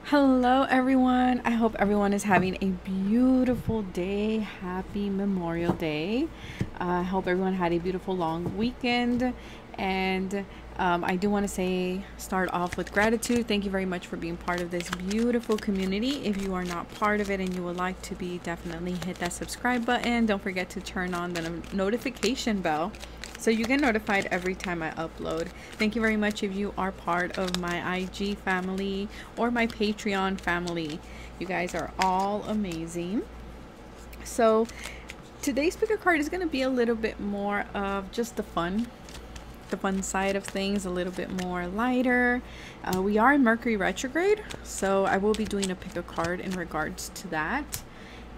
Hello, everyone. I hope everyone is having a beautiful day. Happy Memorial Day. I hope everyone had a beautiful long weekend. And I do want to start off with gratitude. Thank you very much for being part of this beautiful community. If you are not part of it and you would like to be, definitely hit that subscribe button. Don't forget to turn on the notification bell so you get notified every time I upload. Thank you very much if you are part of my IG family or my Patreon family. You guys are all amazing. So today's picker card is going to be a little bit more of just the fun side of things, a little bit more lighter. We are in Mercury retrograde, so I will be doing a pick a card in regards to that.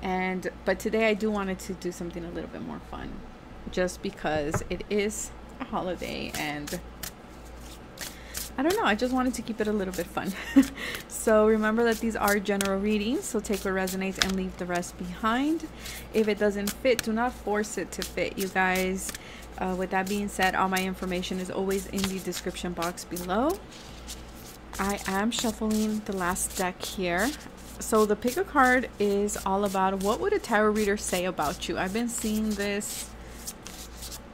But today I do wanted to do something a little bit more fun, just because it is a holiday and I don't know, I just wanted to keep it a little bit fun. So remember that these are general readings, so take what resonates and leave the rest behind. If it doesn't fit, do not force it to fit, you guys. With that being said, all my information is always in the description box below. I am shuffling the last deck here. So the pick a card is all about what would a tarot reader say about you. I've been seeing this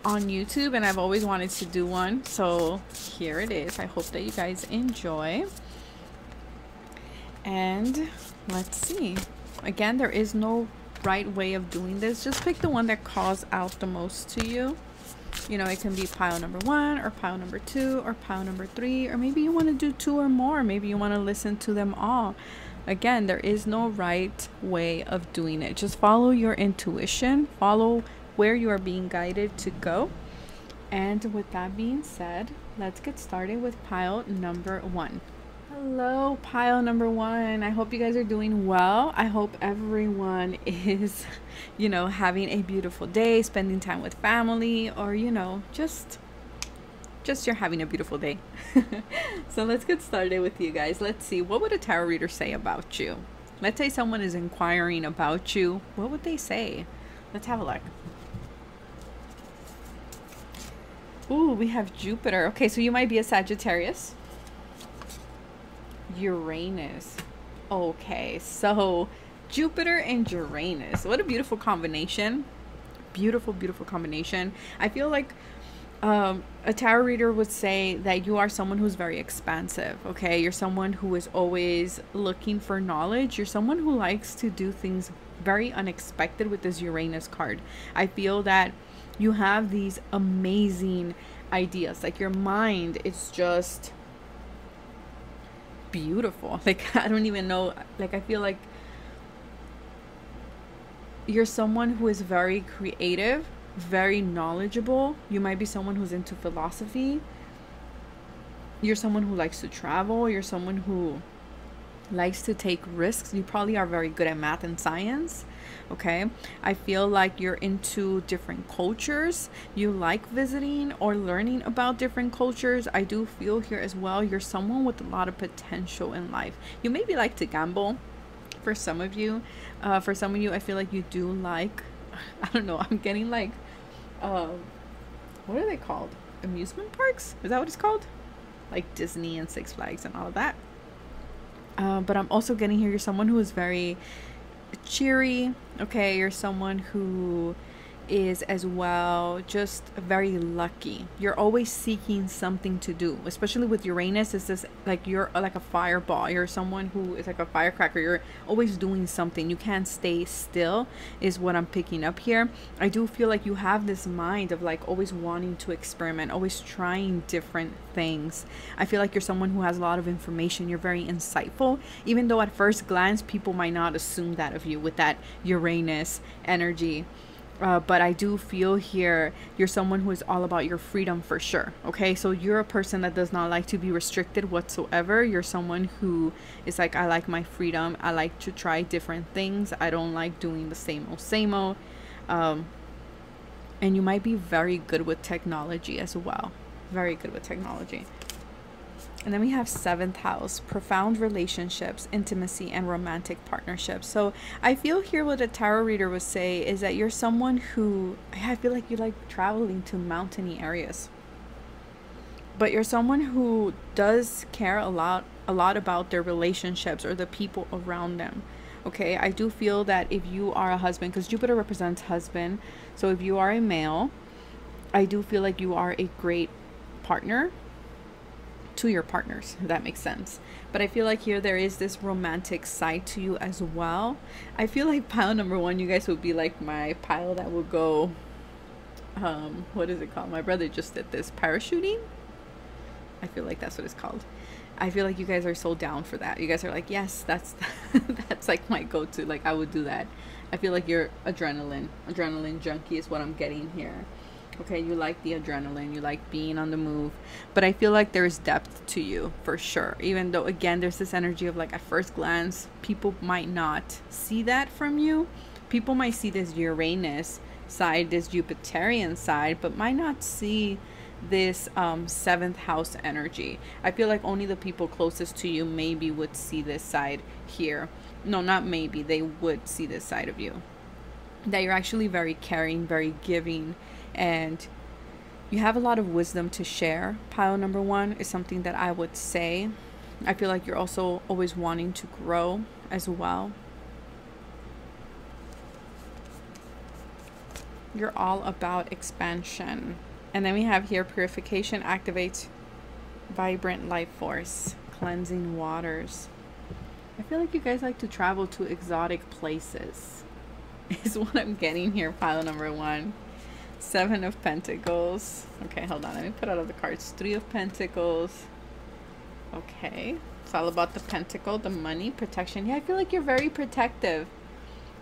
on YouTube and I've always wanted to do one, so here it is. I hope that you guys enjoy. And let's see. Again, there is no right way of doing this. Just pick the one that calls out the most to you. You know, it can be pile number 1 or pile number 2 or pile number 3, or maybe you want to do 2 or more. Maybe you want to listen to them all. Again, there is no right way of doing it. Just follow your intuition, follow where you are being guided to go. And with that being said, let's get started with pile number 1. Hello, pile number 1. I hope you guys are doing well. I hope everyone is, you know, having a beautiful day, spending time with family, or, you know, just you're having a beautiful day. So let's get started with you guys. Let's see, what would a tarot reader say about you? Let's say someone is inquiring about you. What would they say? Let's have a look. Ooh, we have Jupiter. Okay, so you might be a Sagittarius. Uranus. Okay, so Jupiter and Uranus. What a beautiful combination. Beautiful, beautiful combination. I feel like a tarot reader would say that you are someone who's very expansive. Okay, you're someone who is always looking for knowledge. You're someone who likes to do things very unexpected with this Uranus card. I feel that you have these amazing ideas. Like, your mind is just beautiful. Like, I don't even know, like, I feel like you're someone who is very creative, very knowledgeable. You might be someone who's into philosophy. You're someone who likes to travel. You're someone who likes to take risks. You probably are very good at math and science. Okay, I feel like you're into different cultures. You like visiting or learning about different cultures. I do feel here as well, you're someone with a lot of potential in life. You maybe like to gamble for some of you. For some of you, I feel like you do like, I don't know, I'm getting like what are they called, amusement parks? Is that what it's called? Like Disney and Six Flags and all of that. But I'm also getting here, you're someone who is very cheery. Okay, you're someone who is as well just very lucky. You're always seeking something to do, especially with Uranus. It's this, like, you're like a fireball. You're someone who is like a firecracker. You're always doing something. You can't stay still is what I'm picking up here. I do feel like you have this mind of like always wanting to experiment, always trying different things. I feel like you're someone who has a lot of information. You're very insightful, even though at first glance people might not assume that of you with that Uranus energy. But I do feel here you're someone who is all about your freedom for sure. Okay, so you're a person that does not like to be restricted whatsoever. You're someone who is like, I like my freedom. I like to try different things. I don't like doing the same old, same old. And you might be very good with technology as well. Very good with technology. And then we have 7th house, profound relationships, intimacy, and romantic partnerships. So I feel here what a tarot reader would say is that you're someone who, I feel like you like traveling to mountainy areas. but you're someone who does care a lot about their relationships or the people around them. Okay, I do feel that if you are a husband, because Jupiter represents husband, so if you are a male, I do feel like you are a great partner to your partners, if that makes sense. But I feel like here there is this romantic side to you as well. I feel like pile number one, you guys would be like my pile that will go, what is it called? My brother just did this, parachuting. I feel like that's what it's called. I feel like you guys are so down for that. You guys are like, yes, that's that's like my go-to. Like, I would do that. I feel like you're adrenaline junkie is what I'm getting here. Okay, you like the adrenaline, you like being on the move, but I feel like there's depth to you for sure. Even though, again, there's this energy of like at first glance, people might not see that from you. People might see this Uranus side, this Jupiterian side, but might not see this seventh house energy. I feel like only the people closest to you maybe would see this side here. No, not maybe, they would see this side of you. That you're actually very caring, very giving, and you have a lot of wisdom to share. Pile number one is something that I would say. I feel like you're also always wanting to grow as well. You're all about expansion. And then we have here purification activates vibrant life force, cleansing waters. I feel like you guys like to travel to exotic places is what I'm getting here. Pile number one. Seven of Pentacles. Okay, hold on. Let me put out all the cards. Three of Pentacles. Okay. It's all about the pentacle, the money, protection. Yeah, I feel like you're very protective.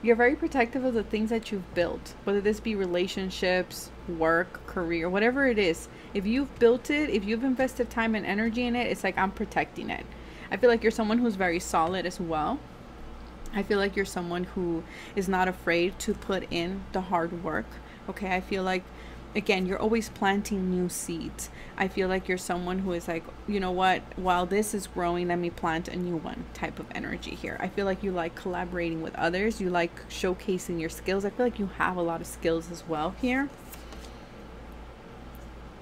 You're very protective of the things that you've built. Whether this be relationships, work, career, whatever it is. If you've built it, if you've invested time and energy in it, it's like I'm protecting it. I feel like you're someone who's very solid as well. I feel like you're someone who is not afraid to put in the hard work. Okay, I feel like, again, you're always planting new seeds. I feel like you're someone who is like, you know what, while this is growing, let me plant a new one type of energy here. I feel like you like collaborating with others. You like showcasing your skills. I feel like you have a lot of skills as well here.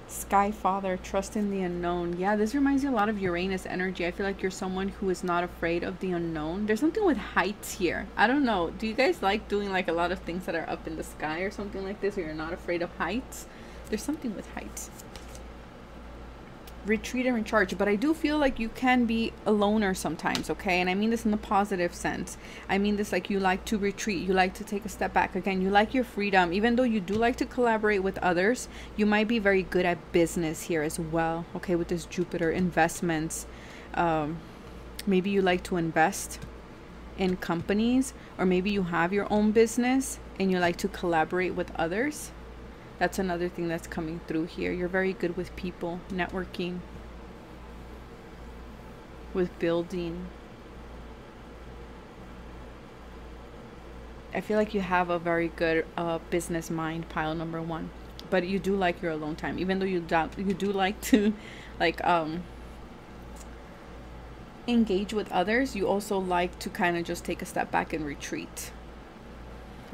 Sky Father, trust in the unknown. Yeah, this reminds me a lot of Uranus energy. I feel like you're someone who is not afraid of the unknown. There's something with heights here. I don't know. Do you guys like doing like a lot of things that are up in the sky or something like this, or you're not afraid of heights? There's something with heights. Retreat and recharge. But I do feel like you can be a loner sometimes, okay? And I mean this in the positive sense. I mean this like you like to retreat, you like to take a step back. Again, you like your freedom. Even though you do like to collaborate with others, you might be very good at business here as well, okay? With this Jupiter, investments. Maybe you like to invest in companies, or maybe you have your own business and you like to collaborate with others. That's another thing that's coming through here. You're very good with people, networking, with building. I feel like you have a very good business mind, pile number one. But you do like your alone time, even though you do like to like engage with others. You also like to kind of just take a step back and retreat.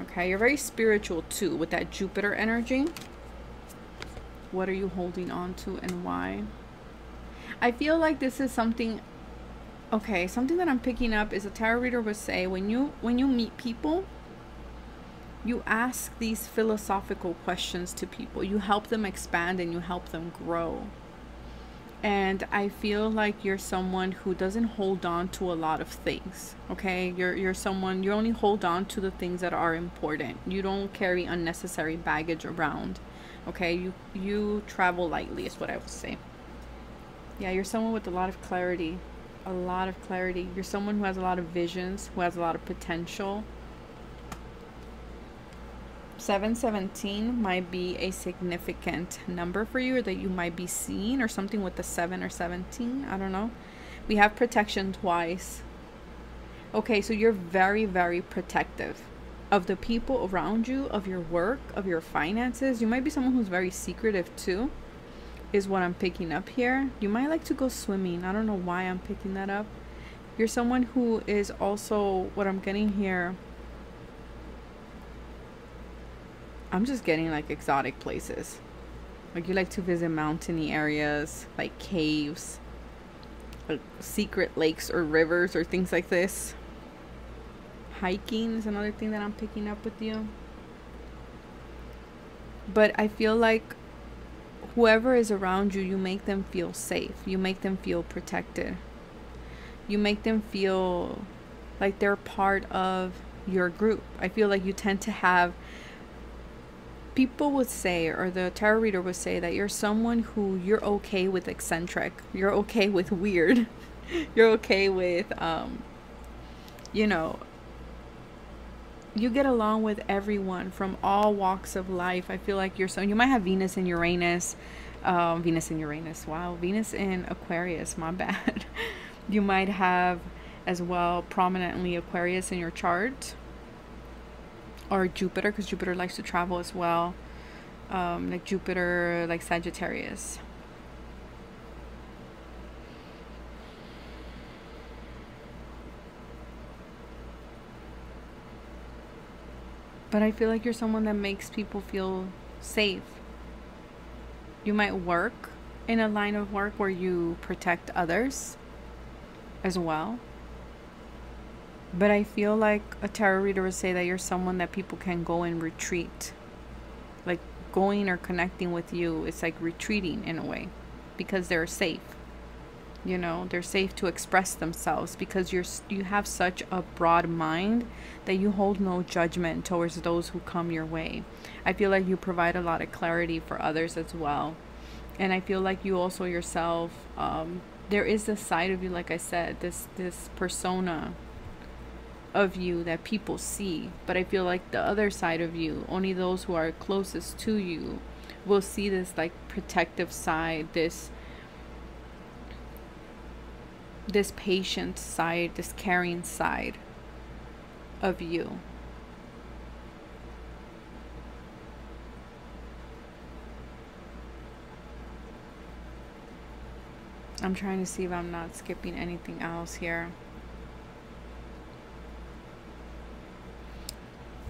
Okay, you're very spiritual too with that Jupiter energy. What are you holding on to and why? I feel like this is something, okay, something that I'm picking up is a tarot reader would say when you meet people, you ask these philosophical questions to people. You help them expand and you help them grow. And I feel like you're someone who doesn't hold on to a lot of things, okay? You're someone, you only hold on to the things that are important. You don't carry unnecessary baggage around, okay? You travel lightly is what I would say. Yeah, you're someone with a lot of clarity, a lot of clarity. You're someone who has a lot of visions, who has a lot of potential. 717 might be a significant number for you, or that you might be seeing, or something with the 7 or 17. I don't know. We have protection twice. Okay, so you're very, very protective of the people around you, of your work, of your finances. You might be someone who's very secretive too, is what I'm picking up here. You might like to go swimming. I don't know why I'm picking that up. You're someone who is also, what I'm getting here, I'm just getting like exotic places. Like you like to visit mountainy areas, like caves, like secret lakes or rivers or things like this. Hiking is another thing that I'm picking up with you. But I feel like whoever is around you, you make them feel safe. You make them feel protected. You make them feel like they're part of your group. I feel like you tend to have, people would say, or the tarot reader would say, that you're someone who you're okay with eccentric. You're okay with weird. You're okay with, you know, you get along with everyone from all walks of life. I feel like you're so, you might have Venus in Uranus, wow, Venus in Aquarius, my bad. You might have as well prominently Aquarius in your chart, or Jupiter, because Jupiter likes to travel as well, like Jupiter, like Sagittarius. But I feel like you're someone that makes people feel safe. You might work in a line of work where you protect others as well. But I feel like a tarot reader would say that you're someone that people can go and retreat. Like going or connecting with you, it's like retreating in a way, because they're safe. You know, they're safe to express themselves, because you have such a broad mind that you hold no judgment towards those who come your way. I feel like you provide a lot of clarity for others as well. And I feel like you also yourself, there is this side of you, like I said, this persona of you that people see. But I feel like the other side of you, only those who are closest to you will see this like protective side, this patient side, this caring side of you. I'm trying to see if I'm not skipping anything else here.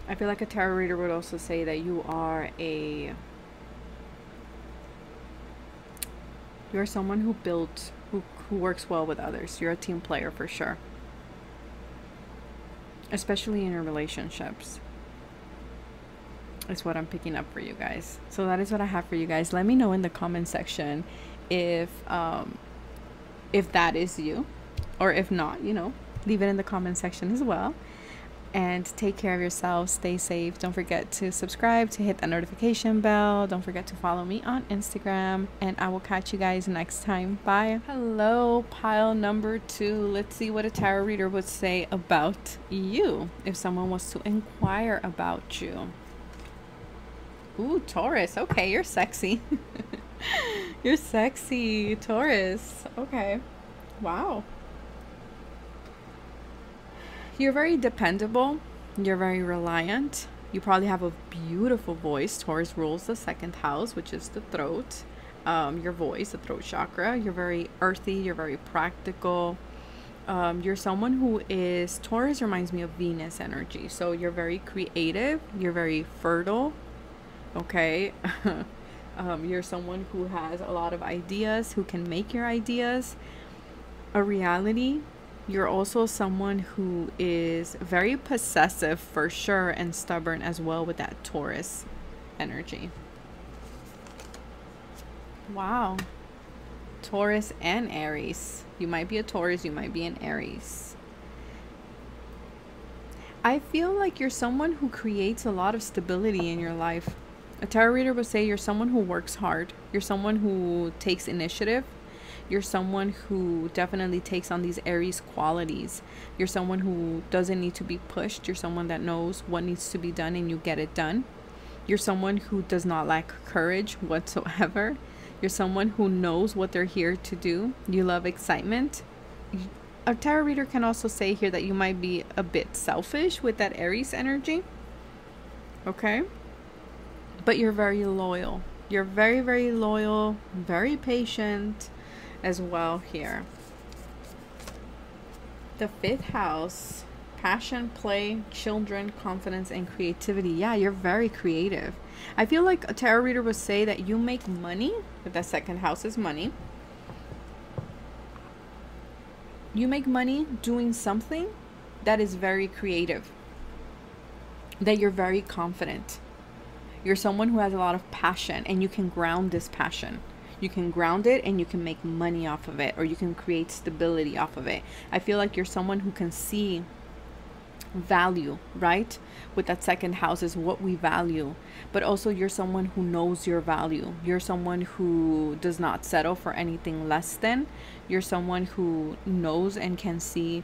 I feel like a tarot reader would also say that you're someone who builds, who works well with others. You're a team player for sure, especially in your relationships. Is what I'm picking up for you guys. So that is what I have for you guys. Let me know in the comment section if that is you, or if not, you know, leave it in the comment section as well. And take care of yourselves. Stay safe. Don't forget to subscribe, to hit that notification bell. Don't forget to follow me on Instagram. And I will catch you guys next time. Bye. Hello, pile number 2. Let's see what a tarot reader would say about you if someone was to inquire about you. Ooh, Taurus. Okay, you're sexy. You're sexy, Taurus. Okay. Wow. You're very dependable. You're very reliant. You probably have a beautiful voice. Taurus rules the 2nd house, which is the throat. Your voice, the throat chakra. You're very earthy. You're very practical. You're someone who is, Taurus reminds me of Venus energy. So you're very creative. You're very fertile. Okay. You're someone who has a lot of ideas, who can make your ideas a reality. You're also someone who is very possessive for sure, and stubborn as well with that Taurus energy. Wow. Taurus and Aries. You might be a Taurus, you might be an Aries. I feel like you're someone who creates a lot of stability in your life. A tarot reader would say you're someone who works hard. You're someone who takes initiative. You're someone who definitely takes on these Aries qualities. You're someone who doesn't need to be pushed. You're someone that knows what needs to be done and you get it done. You're someone who does not lack courage whatsoever. You're someone who knows what they're here to do. You love excitement. A tarot reader can also say here that you might be a bit selfish with that Aries energy. Okay? But you're very loyal. You're very, very loyal, very patient as well here. The 5th house, Passion, play, children, confidence, and creativity. Yeah, you're very creative. I feel like a tarot reader would say that you make money, if that second house is money. You make money doing something that is very creative, that you're very confident. You're someone who has a lot of passion, and you can ground this passion. You can ground it and you can make money off of it, or you can create stability off of it. I feel like you're someone who can see value, right? With that second house is what we value, but also you're someone who knows your value. You're someone who does not settle for anything less than. You're someone who knows and can see,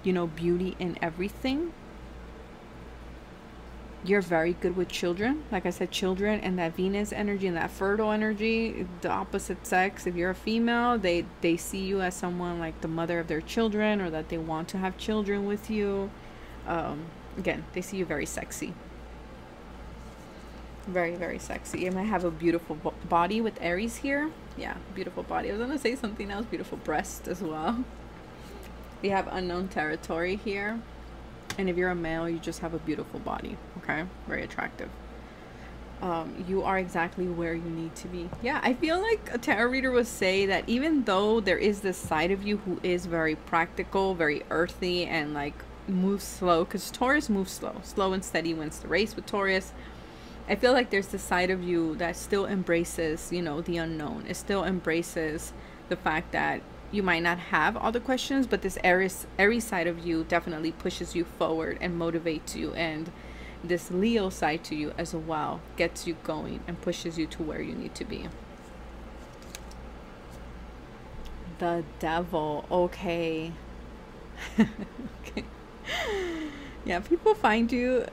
you know, beauty in everything. You're very good with children. Like I said, children and that Venus energy and that fertile energy, the opposite sex. If you're a female, they see you as someone like the mother of their children, or that they want to have children with you. Again, they see you very sexy. Very, very sexy. You might have a beautiful body with Aries here. Yeah, beautiful body. I was going to say something else. Beautiful breast as well. We have unknown territory here. And if you're a male, you just have a beautiful body. Okay, very attractive. You are exactly where you need to be. Yeah, I feel like a tarot reader would say that even though there is this side of you who is very practical, very earthy, and like moves slow, because Taurus moves slow and steady wins the race with Taurus. I feel like there's this side of you that still embraces, you know, the unknown. It still embraces the fact that you might not have all the questions, but this Aries side of you definitely pushes you forward and motivates you, and this Leo side to you as well gets you going and pushes you to where you need to be. The Devil. Okay. Okay. Yeah, people find you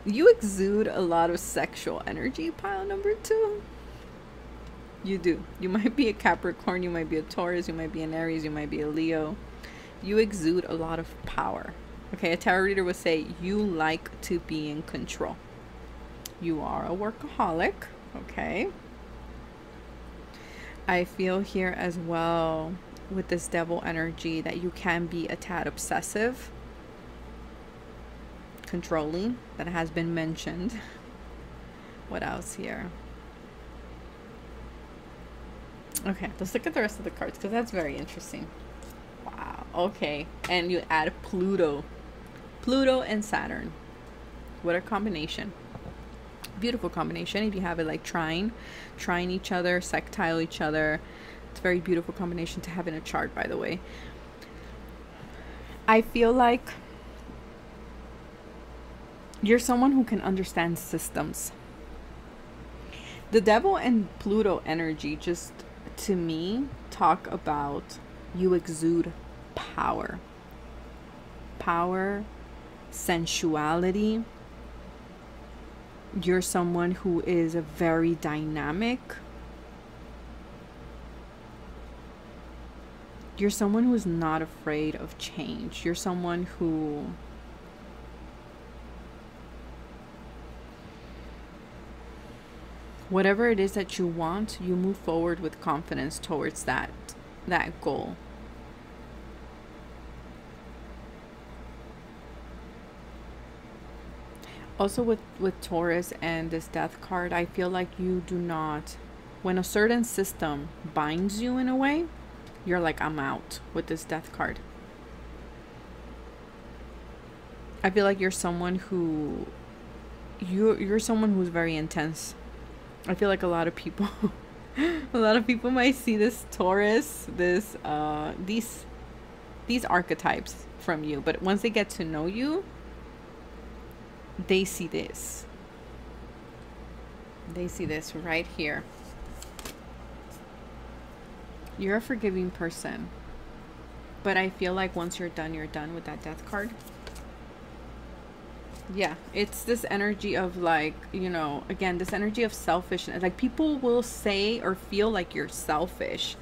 exude a lot of sexual energy, pile number 2. You do. You might be a Capricorn, you might be a Taurus, you might be an Aries, you might be a Leo. You exude a lot of power. Okay, a tarot reader would say you like to be in control. You are a workaholic. Okay. I feel here as well with this Devil energy that you can be a tad obsessive, controlling. That has been mentioned. What else here? Okay, let's look at the rest of the cards, because that's very interesting. Wow, okay. And you add Pluto. Pluto and Saturn. What a combination. Beautiful combination. If you have it like trine each other, sextile each other. It's a very beautiful combination to have in a chart, by the way. I feel like you're someone who can understand systems. The Devil and Pluto energy just, to me, talk about you exude power. Power, sensuality. You're someone who is very dynamic. You're someone who is not afraid of change. You're someone who whatever it is that you want, you move forward with confidence towards that goal. Also with Taurus and this Death card, I feel like you do not, when a certain system binds you in a way, you're like, I'm out with this Death card. I feel like you're someone who you're someone who's very intense. I feel like a lot of people might see this Taurus, these archetypes from you, but once they get to know you, they see this. They see this right here. You're a forgiving person, but I feel like once you're done with that Death card. Yeah, it's this energy of like, you know, again, this energy of selfishness. Like people will say or feel like you're selfish,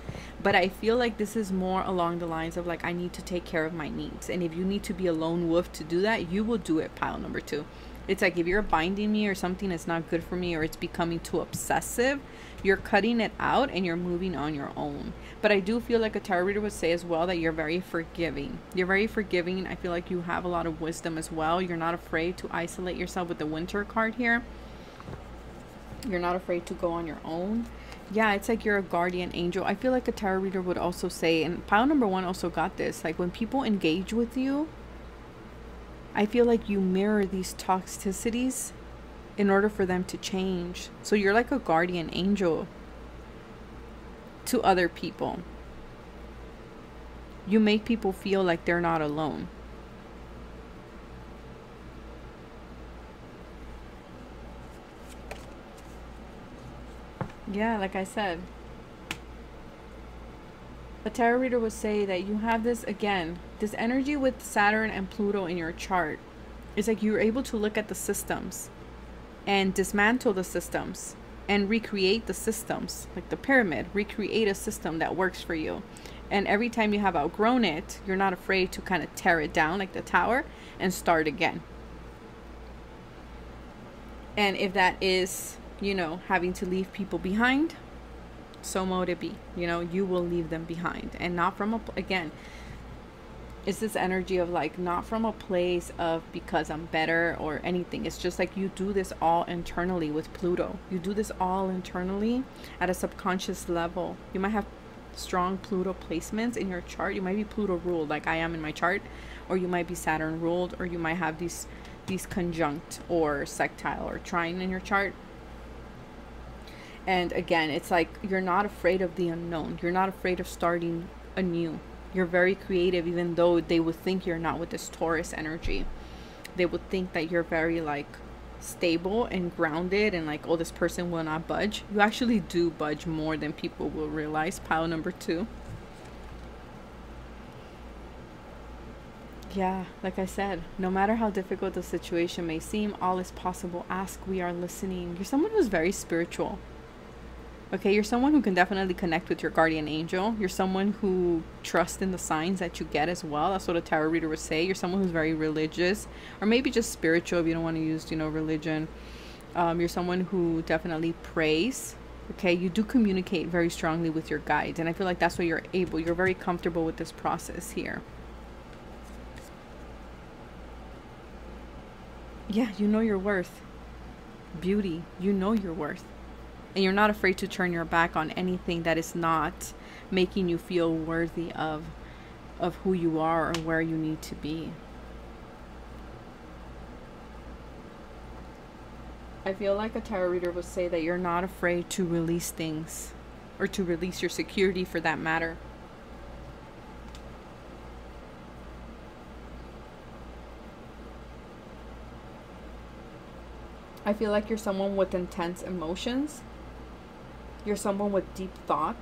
but I feel like this is more along the lines of like, I need to take care of my needs. And if you need to be a lone wolf to do that, you will do it, pile number 2. It's like if you're binding me or something is not good for me or it's becoming too obsessive, you're cutting it out and you're moving on your own. But I do feel like a tarot reader would say as well that you're very forgiving. You're very forgiving. I feel like you have a lot of wisdom as well. You're not afraid to isolate yourself with the Winter card here. You're not afraid to go on your own. Yeah, it's like you're a guardian angel. I feel like a tarot reader would also say, and pile number 1 also got this, like when people engage with you, I feel like you mirror these toxicities in order for them to change. So you're like a guardian angel to other people. You make people feel like they're not alone. Yeah, like I said, a tarot reader would say that you have this, again, this energy with Saturn and Pluto in your chart. It's like you're able to look at the systems and dismantle the systems and recreate the systems, like the pyramid, recreate a system that works for you. And every time you have outgrown it, you're not afraid to kind of tear it down like the tower and start again. And if that is, you know, having to leave people behind, so mote it be. You know, you will leave them behind. And not from a, again, it's this energy of like not from a place of because I'm better or anything. It's just like you do this all internally with Pluto. You do this all internally at a subconscious level. You might have strong Pluto placements in your chart. You might be Pluto ruled like I am in my chart, or you might be Saturn ruled, or you might have these conjunct or sextile or trine in your chart. And again, it's like you're not afraid of the unknown. You're not afraid of starting anew. You're very creative, even though they would think you're not with this Taurus energy. They would think that you're very like stable and grounded and like, oh, this person will not budge. You actually do budge more than people will realize. Pile number 2. Yeah, like I said, no matter how difficult the situation may seem, all is possible. Ask, we are listening. You're someone who's very spiritual. Okay, you're someone who can definitely connect with your guardian angel. You're someone who trusts in the signs that you get as well. That's what a tarot reader would say. You're someone who's very religious, or maybe just spiritual if you don't want to use, you know, religion. You're someone who definitely prays. Okay, you do communicate very strongly with your guides, and I feel like that's what you're very comfortable with this process here. Yeah, you know your worth. Beauty, you know your worth. And you're not afraid to turn your back on anything that is not making you feel worthy of who you are or where you need to be. I feel like a tarot reader would say that you're not afraid to release things, or to release your security for that matter. I feel like you're someone with intense emotions. You're someone with deep thought.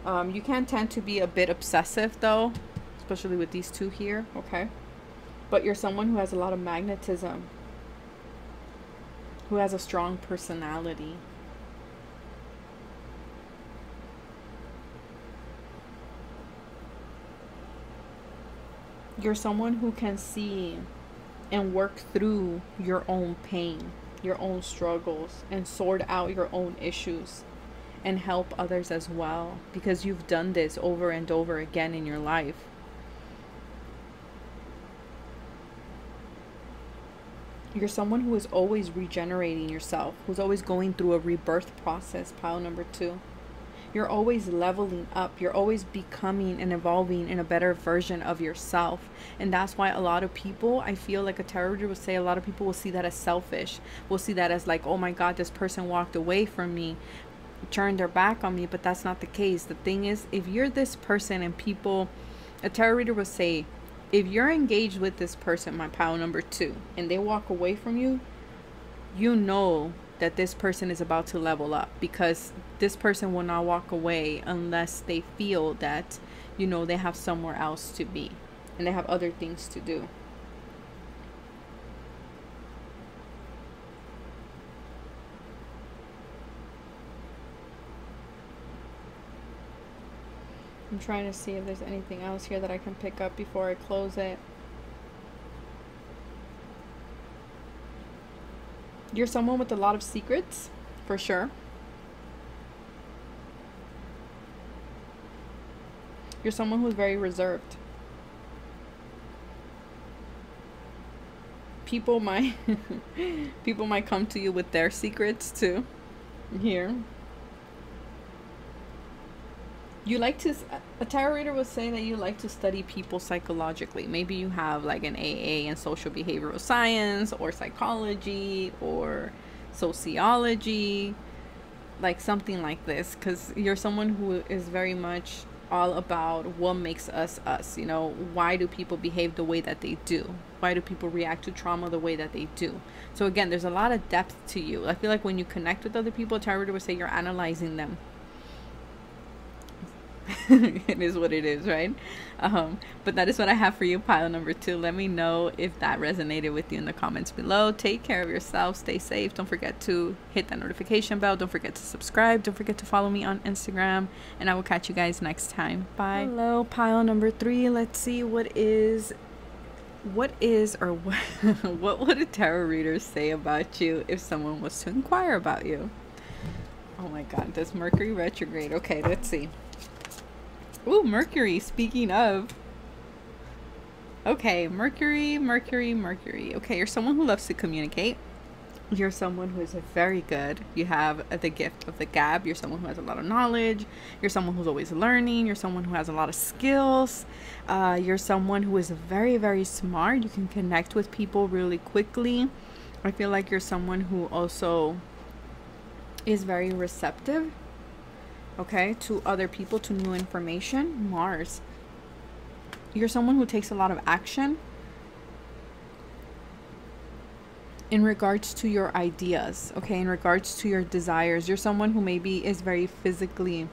You can tend to be a bit obsessive though, especially with these two here, okay? But you're someone who has a lot of magnetism, who has a strong personality. You're someone who can see and work through your own pain, your own struggles, and sort out your own issues and help others as well, because you've done this over and over again in your life. You're someone who is always regenerating yourself, who's always going through a rebirth process, pile number 2. You're always leveling up. You're always becoming and evolving in a better version of yourself. And that's why a lot of people, I feel like a tarot reader would say, a lot of people will see that as selfish. Will see that as like, oh my God, this person walked away from me, turned their back on me. But that's not the case. The thing is, if you're this person and people, a tarot reader would say, if you're engaged with this person, my pile number 2, and they walk away from you, you know that this person is about to level up, because this person will not walk away unless they feel that, you know, they have somewhere else to be and they have other things to do. I'm trying to see if there's anything else here that I can pick up before I close it. You're someone with a lot of secrets, for sure. You're someone who's very reserved. People might people might come to you with their secrets too. Here. You like to, a tarot reader was saying that you like to study people psychologically. Maybe you have like an AA in social behavioral science or psychology or sociology, like something like this, because you're someone who is very much all about what makes us us. You know, why do people behave the way that they do? Why do people react to trauma the way that they do? So again, there's a lot of depth to you. I feel like when you connect with other people, tarot reader would say you're analyzing them. It is what it is, right? But that is what I have for you, pile number 2. Let me know if that resonated with you in the comments below. Take care of yourself, stay safe. Don't forget to hit that notification bell. Don't forget to subscribe. Don't forget to follow me on Instagram, and I will catch you guys next time. Bye. Hello, pile number 3. Let's see what what would a tarot reader say about you if someone was to inquire about you? Oh my god, this Mercury retrograde. Okay, let's see. Ooh, Mercury, speaking of. Okay, Mercury. Okay, you're someone who loves to communicate. You're someone who is very good. You have the gift of the gab. You're someone who has a lot of knowledge. You're someone who's always learning. You're someone who has a lot of skills. You're someone who is very, very smart. You can connect with people really quickly. I feel like you're someone who also is very receptive, okay, to other people, to new information. Mars. You're someone who takes a lot of action in regards to your ideas, okay, in regards to your desires. You're someone who maybe is very physically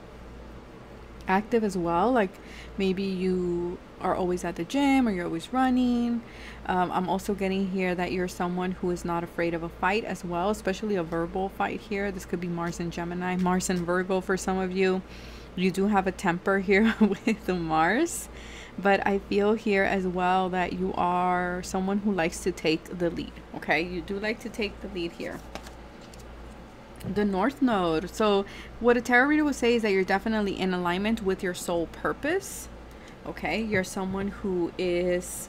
active as well. Like maybe you are always at the gym or you're always running. I'm also getting here that you're someone who is not afraid of a fight as well, especially a verbal fight here. This could be Mars and Gemini, Mars and Virgo for some of you. You do have a temper here with the Mars, but I feel here as well that you are someone who likes to take the lead, okay? You do like to take the lead here. The North Node. So what a tarot reader would say is that you're definitely in alignment with your soul purpose, okay? You're someone who is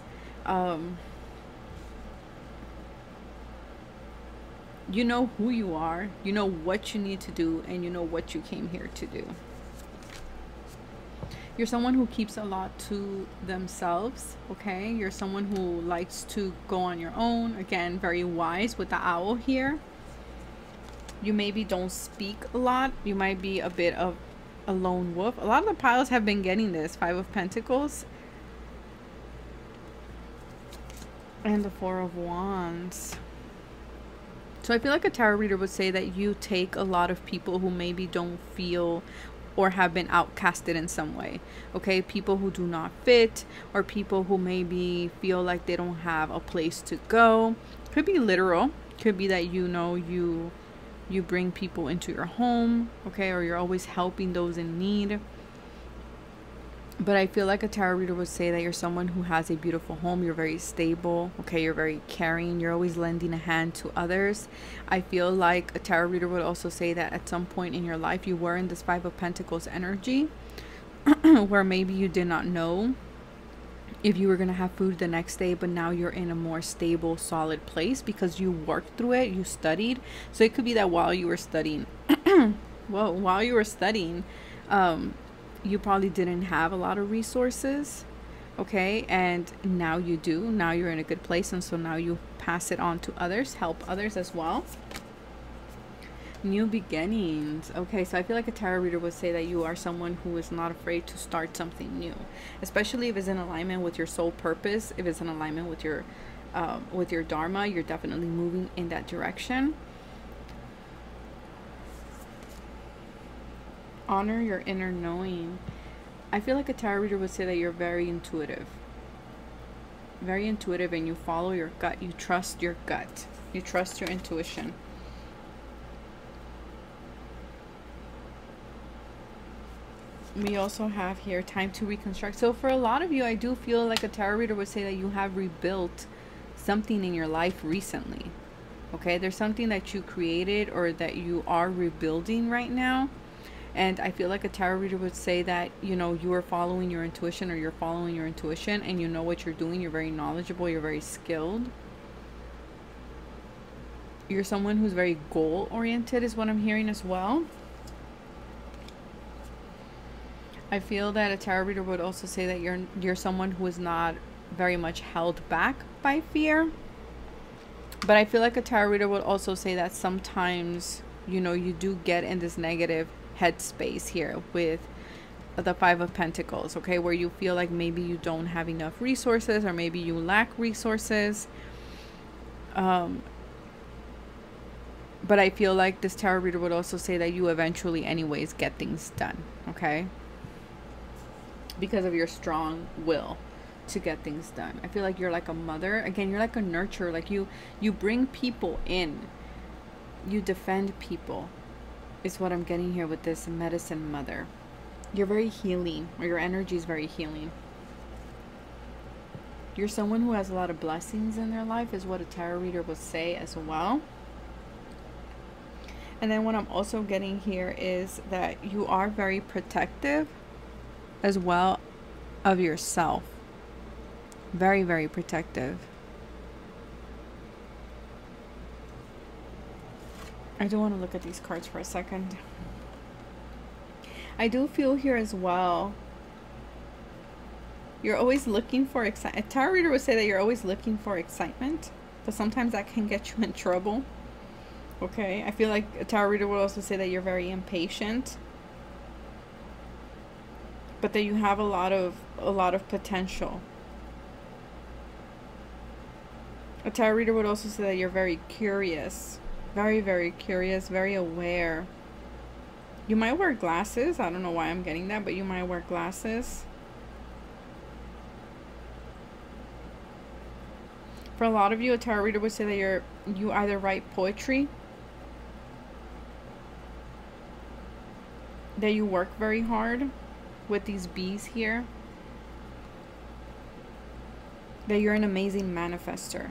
you know who you are, you know what you need to do, and you know what you came here to do. You're someone who keeps a lot to themselves, okay? You're someone who likes to go on your own. Again, very wise with the owl here. You maybe don't speak a lot. You might be a bit of a lone wolf. A lot of the piles have been getting this. 5 of Pentacles. And the 4 of Wands. So I feel like a tarot reader would say that you take a lot of people who maybe don't feel or have been outcasted in some way, okay? People who do not fit, or people who maybe feel like they don't have a place to go. Could be literal. Could be that you know you bring people into your home, okay? Or you're always helping those in need. But I feel like a tarot reader would say that you're someone who has a beautiful home. You're very stable, okay? You're very caring. You're always lending a hand to others. I feel like a tarot reader would also say that at some point in your life you were in this 5 of Pentacles energy where maybe you did not know if you were going to have food the next day, but now you're in a more stable, solid place because you worked through it, you studied. So it could be that while you were studying, while you were studying, you probably didn't have a lot of resources, okay? And now you do. Now you're in a good place, and so now you pass it on to others, help others as well. New beginnings. Okay, so I feel like a tarot reader would say that you are someone who is not afraid to start something new, especially if it's in alignment with your soul purpose. If it's in alignment with your dharma, you're definitely moving in that direction. Honor your inner knowing. I feel like a tarot reader would say that you're very intuitive, and you follow your gut. You trust your gut. You trust your intuition. We also have here time to reconstruct. So for a lot of you, I do feel like a tarot reader would say that you have rebuilt something in your life recently. Okay, there's something that you created or that you are rebuilding right now. And I feel like a tarot reader would say that, you know, you are following your intuition, or you're following your intuition and you know what you're doing. You're very knowledgeable. You're very skilled. You're someone who's very goal oriented is what I'm hearing as well. I feel that a tarot reader would also say that you're someone who is not very much held back by fear. But I feel like a tarot reader would also say that sometimes, you know, you do get in this negative headspace here with the Five of Pentacles, okay, where you feel like maybe you don't have enough resources, or maybe you lack resources. But I feel like this tarot reader would also say that you eventually anyways get things done, okay, because of your strong will to get things done. I feel like you're like a mother. Again, you're like a nurturer. Like you bring people in, you defend people is what I'm getting here with this medicine mother. You're very healing, or your energy is very healing. You're someone who has a lot of blessings in their life is what a tarot reader would say as well. And then what I'm also getting here is that you are very protective as well of yourself. Very, very protective. I do want to look at these cards for a second. I do feel here as well, you're always looking for excitement. A tarot reader would say that you're always looking for excitement, but sometimes that can get you in trouble. Okay, I feel like a tarot reader would also say that you're very impatient, but that you have a lot of potential. A tarot reader would also say that you're very curious. Very, very curious, very aware. You might wear glasses. I don't know why I'm getting that, but you might wear glasses. For a lot of you, a tarot reader would say that you either write poetry, that you work very hard with these bees here, that you're an amazing manifester.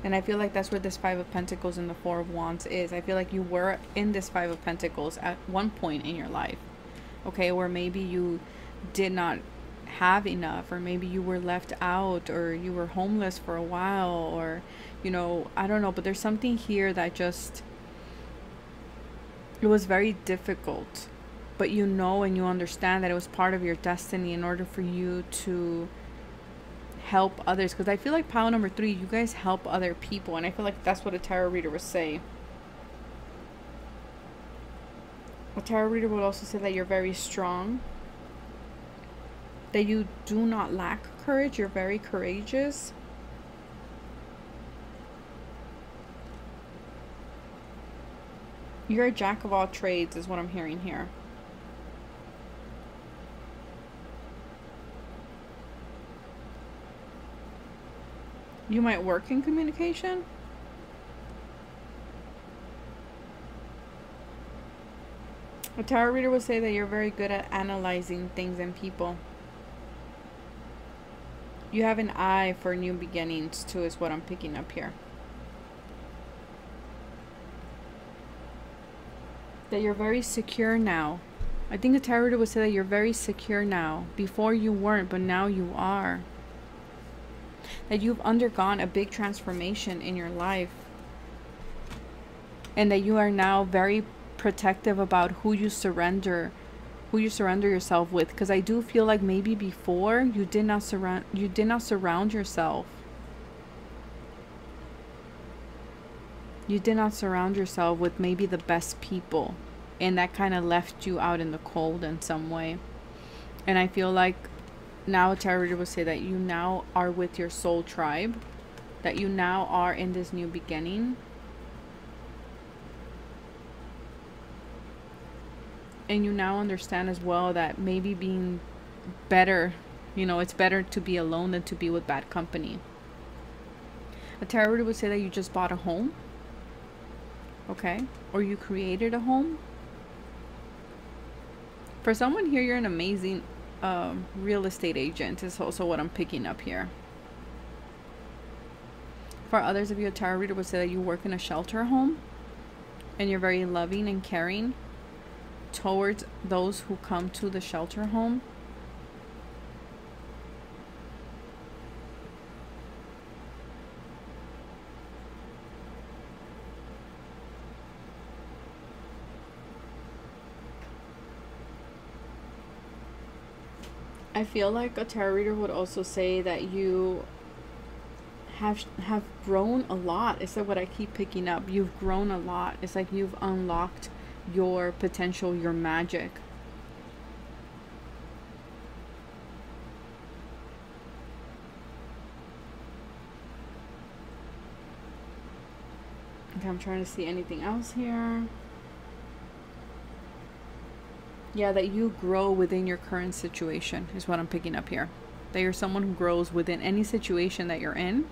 And I feel like that's where this Five of Pentacles and the Four of Wands is. I feel like you were in this Five of Pentacles at one point in your life, okay, where maybe you did not have enough, or maybe you were left out, or you were homeless for a while, or, you know, I don't know, but there's something here that just, it was very difficult, but you know, and you understand that it was part of your destiny in order for you to help others. Because I feel like pile number 3, you guys help other people, and I feel like that's what a tarot reader would say. A tarot reader would also say that you're very strong, that you do not lack courage, you're very courageous. You're a jack of all trades is what I'm hearing here. You might work in communication. A tarot reader would say that you're very good at analyzing things and people. You have an eye for new beginnings too, is what I'm picking up here. That you're very secure now. I think a tarot reader would say that you're very secure now. Before you weren't, but now you are. That you've undergone a big transformation in your life, and that you are now very protective about who you surrender yourself with. Because I do feel like maybe before you did not surround yourself. You did not surround yourself with maybe the best people, and that kind of left you out in the cold in some way. And I feel like now a tarot reader would say that you now are with your soul tribe, that you now are in this new beginning. And you now understand as well that maybe being better, you know, it's better to be alone than to be with bad company. A tarot reader would say that you just bought a home, okay, or you created a home. For someone here, you're an amazing real estate agent is also what I'm picking up here. For others of you, a tarot reader would say that you work in a shelter home and you're very loving and caring towards those who come to the shelter home. I feel like a tarot reader would also say that you have grown a lot. It's like what I keep picking up. You've grown a lot. It's like you've unlocked your potential, your magic. Okay, I'm trying to see anything else here. Yeah, that you grow within your current situation is what I'm picking up here. That you're someone who grows within any situation that you're in.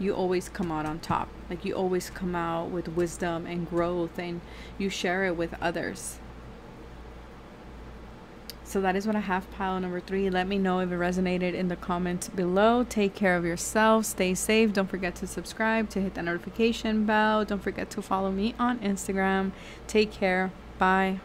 You always come out on top. Like you always come out with wisdom and growth, and you share it with others. So that is what I have, pile number 3. Let me know if it resonated in the comments below. Take care of yourself. Stay safe. Don't forget to subscribe, to hit the notification bell. Don't forget to follow me on Instagram. Take care. Bye.